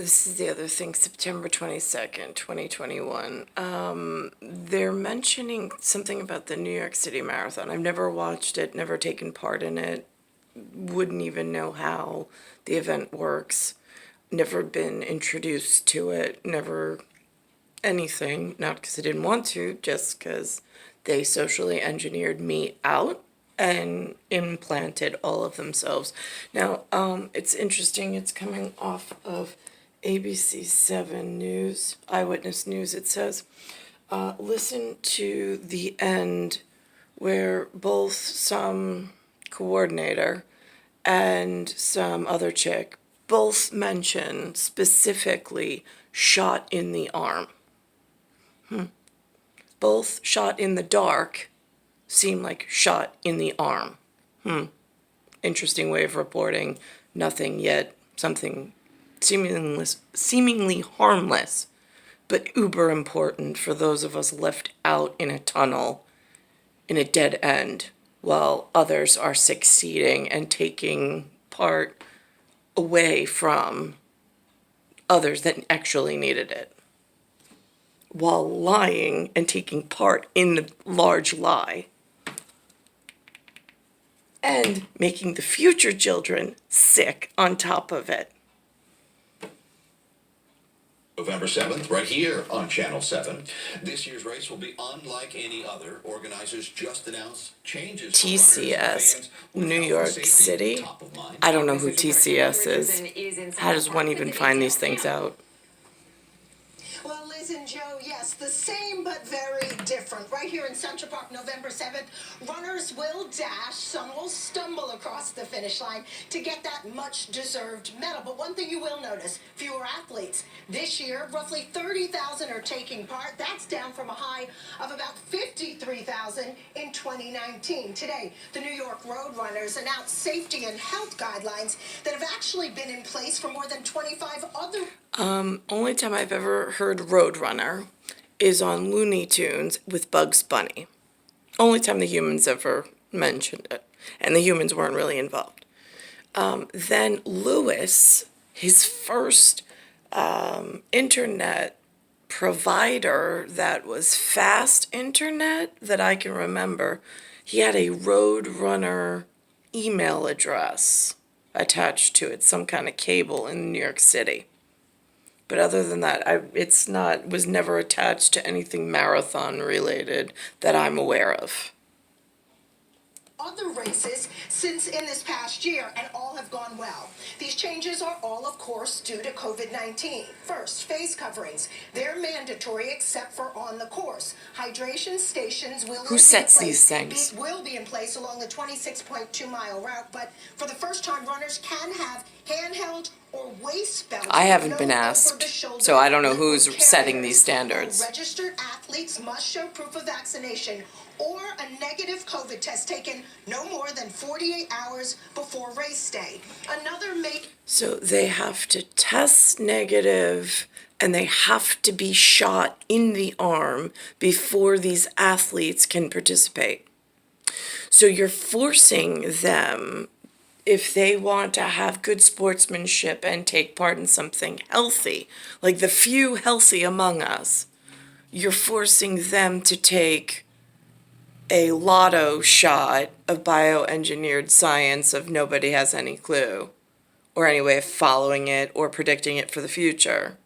this is the other thing, September 22nd, 2021. They're mentioning something about the New York City Marathon. I've never watched it, never taken part in it, wouldn't even know how the event works, never been introduced to it, never anything, not because I didn't want to, just because they socially engineered me out and implanted all of themselves. Now, it's interesting, it's coming off of ABC 7 News, Eyewitness News, it says, listen to the end where both some coordinator and some other chick both mention specifically shot in the arm. Both shot in the dark seem like shot in the arm. Interesting way of reporting nothing yet something seemingly harmless, but uber important for those of us left out in a tunnel, in a dead end, while others are succeeding and taking part away from others that actually needed it, while lying and taking part in the large lie, and making the future children sick on top of it. November 7th, right here on Channel 7. This year's race will be unlike any other. Organizers just announced changes. TCS, New York City. I don't know who TCS is. How does one even find these things out? Well, Liz and Joe, yes, the same but very different. Right here in Central Park, November 7th, runners will dash, some will stumble across the finish line to get that much-deserved medal. But one thing you will notice, fewer athletes. This year, roughly 30,000 are taking part. That's down from a high of about 53,000 in 2019. Today, the New York Road Runners announced safety and health guidelines that have actually been in place for more than 25 other... Only time I've ever heard Roadrunner is on Looney Tunes with Bugs Bunny. Only time the humans ever mentioned it, and the humans weren't really involved. Then Lewis, his first internet provider that was fast internet that I can remember, he had a Roadrunner email address attached to it, some kind of cable in New York City. But other than that, was never attached to anything marathon related that I'm aware of. Other races since in this past year, and all have gone well. These changes are all, of course, due to COVID-19. First, face coverings. They're mandatory except for on the course. Hydration stations will Who sets these things? Will be in place along the 26.2-mile route, but for the first time, runners can have handheld or waist belts. I haven't been asked, so I don't know who's setting these standards. Registered athletes must show proof of vaccination or a negative COVID test taken no more than 48 hours before race day. So they have to test negative and they have to be shot in the arm before these athletes can participate. So you're forcing them, if they want to have good sportsmanship and take part in something healthy, like the few healthy among us, you're forcing them to take a lotto shot of bioengineered science of nobody has any clue or any way of following it or predicting it for the future.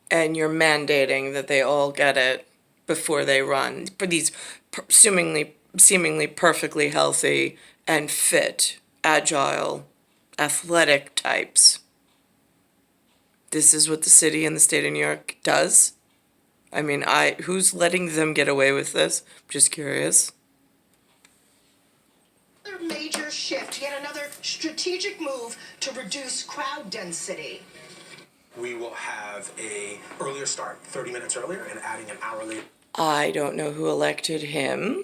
And you're mandating that they all get it before they run for these seemingly perfectly healthy and fit, agile, athletic types. This is what the city and the state of New York does. I mean, who's letting them get away with this? I'm just curious. Another major shift, yet another strategic move to reduce crowd density. We will have a earlier start, 30 minutes earlier, and adding an hour later. I don't know who elected him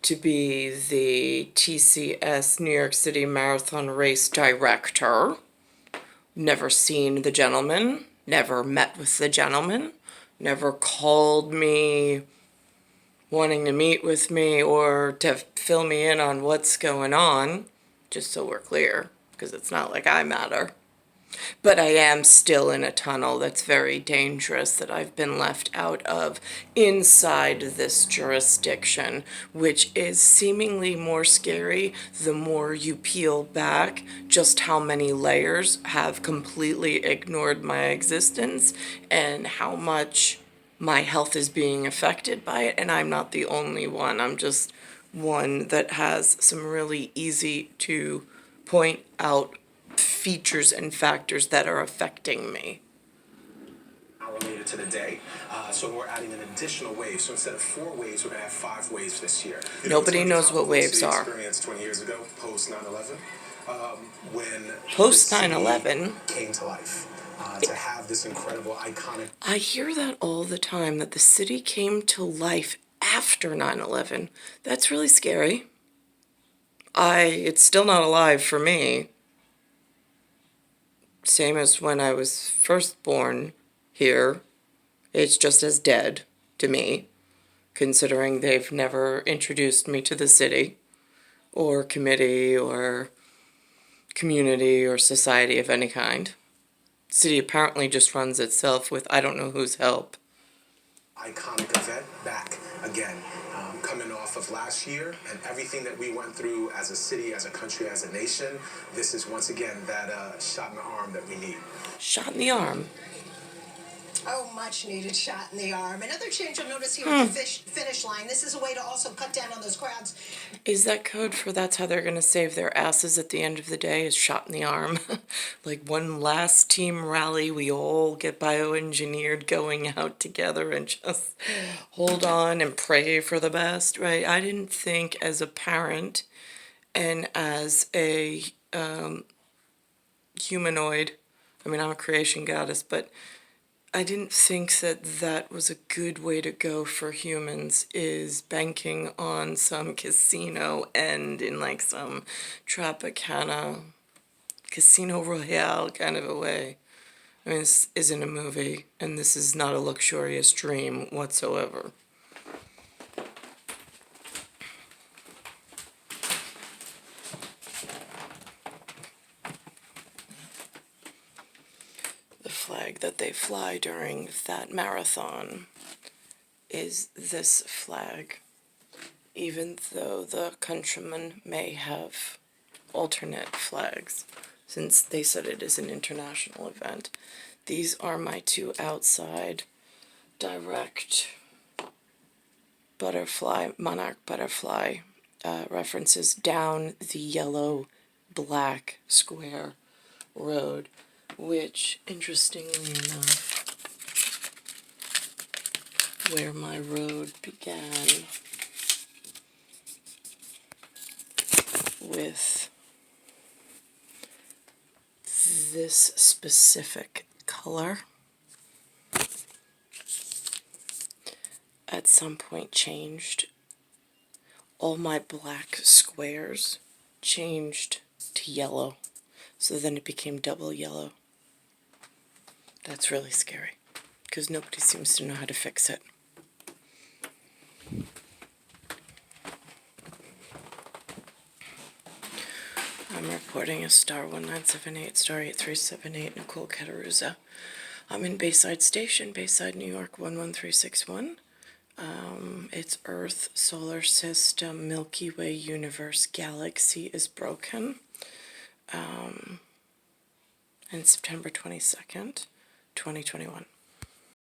to be the TCS New York City Marathon Race Director. Never seen the gentleman, never met with the gentleman. Never called me wanting to meet with me or to fill me in on what's going on, just so we're clear, because it's not like I matter. But I am still in a tunnel that's very dangerous that I've been left out of inside this jurisdiction, which is seemingly more scary the more you peel back just how many layers have completely ignored my existence and how much my health is being affected by it. And I'm not the only one. I'm just one that has some really easy to point out features and factors that are affecting me. Related to the day. So we're adding an additional wave. So instead of 4 waves, we're going to have 5 waves this year. Nobody knows what waves are. Experienced 20 years ago, post 9/11, when Post the city 9/11 came to life. To have this incredible, iconic. I hear that all the time, that the city came to life after 9/11. That's really scary. It's still not alive for me. Same as when I was first born here. It's just as dead to me, considering they've never introduced me to the city or committee or community or society of any kind. The city apparently just runs itself with I don't know whose help. Iconic event back again, coming off of last year and everything that we went through as a city, as a country, as a nation. This is once again that shot in the arm that we need. Shot in the arm. Oh, much needed shot in the arm. Another change you'll notice here at the finish line. This is a way to also cut down on those crowds. Is that code for that's how they're going to save their asses at the end of the day, is shot in the arm? Like one last team rally, we all get bioengineered going out together and just hold on and pray for the best, right? I didn't think as a parent and as a humanoid, I mean, I'm a creation goddess, but I didn't think that that was a good way to go for humans, is banking on some casino end in like some Tropicana Casino Royale kind of a way. I mean, this isn't a movie, and this is not a luxurious dream whatsoever. The flag that they fly during that marathon is this flag, even though the countrymen may have alternate flags, since they said it is an international event. These are my 2 outside direct butterfly, monarch butterfly references down the yellow black square road, which, interestingly enough, where my road began with this specific color, at some point changed. All my black squares changed to yellow, so then it became double yellow. That's really scary, because nobody seems to know how to fix it. I'm reporting a star 1978, star 8378, Nicole Cattaruzza. I'm in Bayside Station, Bayside, New York, 11361. It's Earth, Solar System, Milky Way, Universe, Galaxy is broken. And September 22nd, 2021.